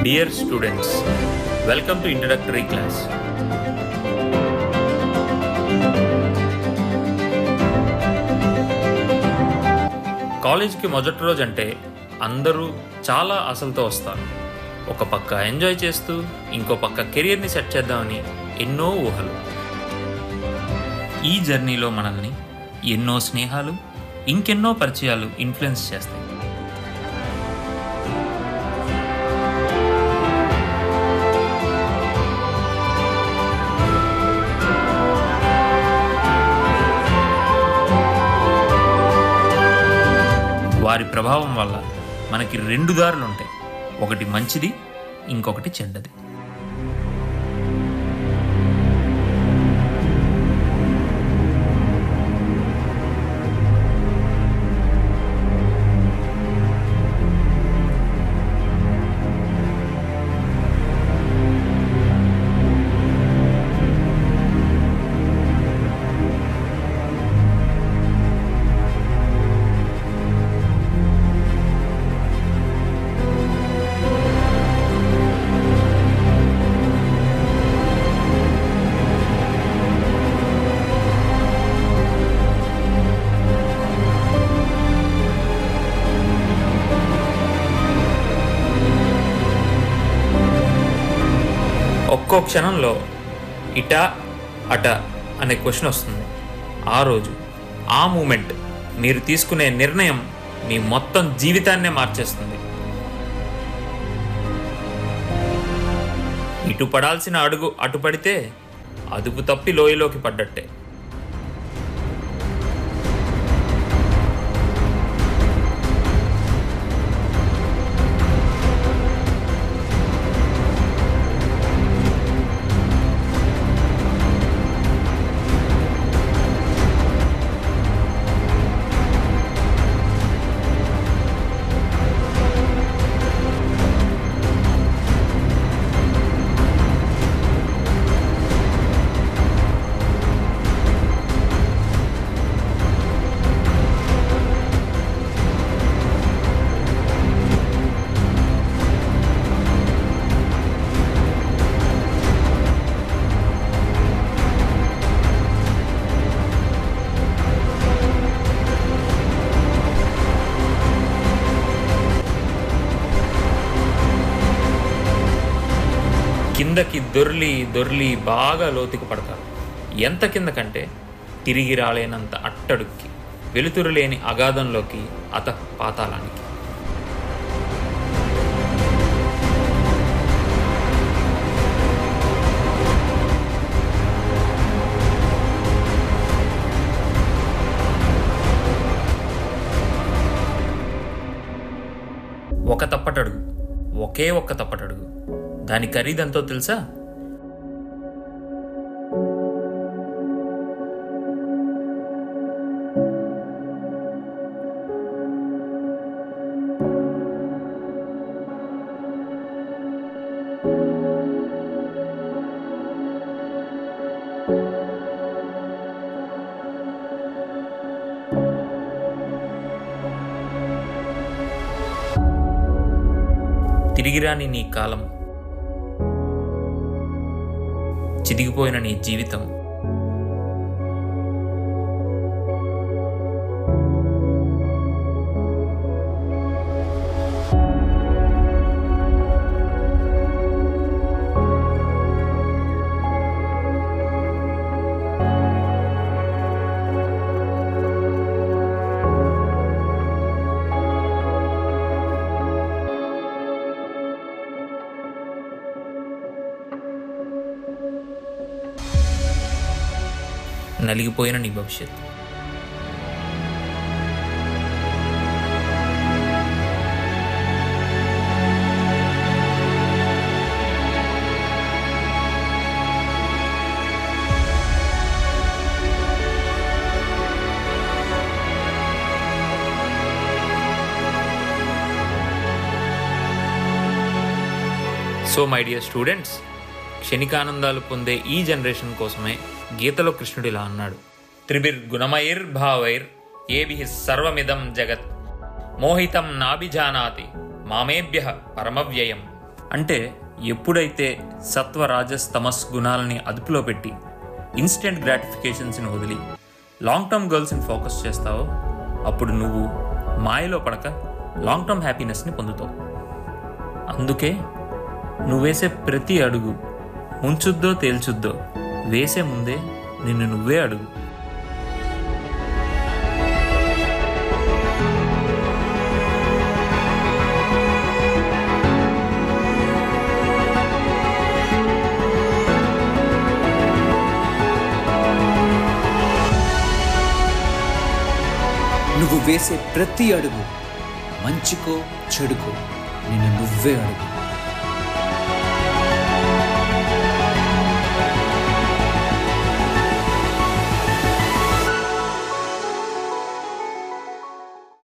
Dear students, welcome to introductory class. కాలేజ్కి మొదటి రోజు అంటే అందరూ చాలా ఆశలతో వస్తారు. ఒక పక్క ఎంజాయ్ చేస్తూ ఇంకో పక్క కెరియర్ని సెట్ చేద్దామని ఎన్నో ఊహలు. ఈ జర్నీలో మనల్ని ఎన్నో స్నేహాలు ఇంకెన్నో పరిచయాలు ఇన్ఫ్లుయెన్స్ చేస్తాయి. వారి ప్రభావం వల్ల మనకి రెండు దారులు ఉంటాయి, ఒకటి మంచిది, ఇంకొకటి చెడ్డది. ఒక్కో క్షణంలో ఇటా అటా అనే క్వశ్చన్ వస్తుంది. ఆ రోజు ఆ మూమెంట్ మీరు తీసుకునే నిర్ణయం మీ మొత్తం జీవితాన్నే మార్చేస్తుంది. ఇటు పడాల్సిన అడుగు అటు పడితే అదుపు తప్పి లోయలోకి పడ్డట్టే. కిందకి దొర్లి బాగా లోతుకు పడతారు. ఎంత కింద కంటే తిరిగి రాలేనంత అట్టడుక్కి, వెలుతురు లేని అగాధంలోకి, పాతాళానికి. ఒక తప్పటడుగు, ఒకే ఒక్క తప్పటడుగు, దాని ఖరీదంతో తెలుసా? తిరిగిరాని నీ కాలం, చిదిగిపోయిన నీ జీవితం, నలిగిపోయిన నీ భవిష్యత్తు. సో మై డియర్ స్టూడెంట్స్, క్షణికానందాలు పొందే ఈ జనరేషన్ కోసమే గీతలో కృష్ణుడు ఇలా అన్నాడు: త్రిభిర్గుణమైర్భావైర్ ఏభిః సర్వమిదం జగత్ మోహితం నాభిజానాతి మామేభ్యః పరమవ్యయం. అంటే ఎప్పుడైతే సత్వ రాజస్ తమస్ గుణాలని అదుపులో పెట్టి ఇన్స్టెంట్ గ్రాటిఫికేషన్స్ని వదిలి లాంగ్ టర్మ్ గోల్స్ని ఫోకస్ చేస్తావో అప్పుడు నువ్వు మాయలో పడక లాంగ్ టర్మ్ హ్యాపీనెస్ని పొందుతావు. అందుకే నువ్వు వేసే ప్రతి అడుగు ముంచుద్దో తేల్చుద్దో వేసే ముందే నిన్ను నువ్వే అడుగు. నువ్వు వేసే ప్రతి అడుగు మంచికో చెడుకో నిన్ను నువ్వే అడుగు.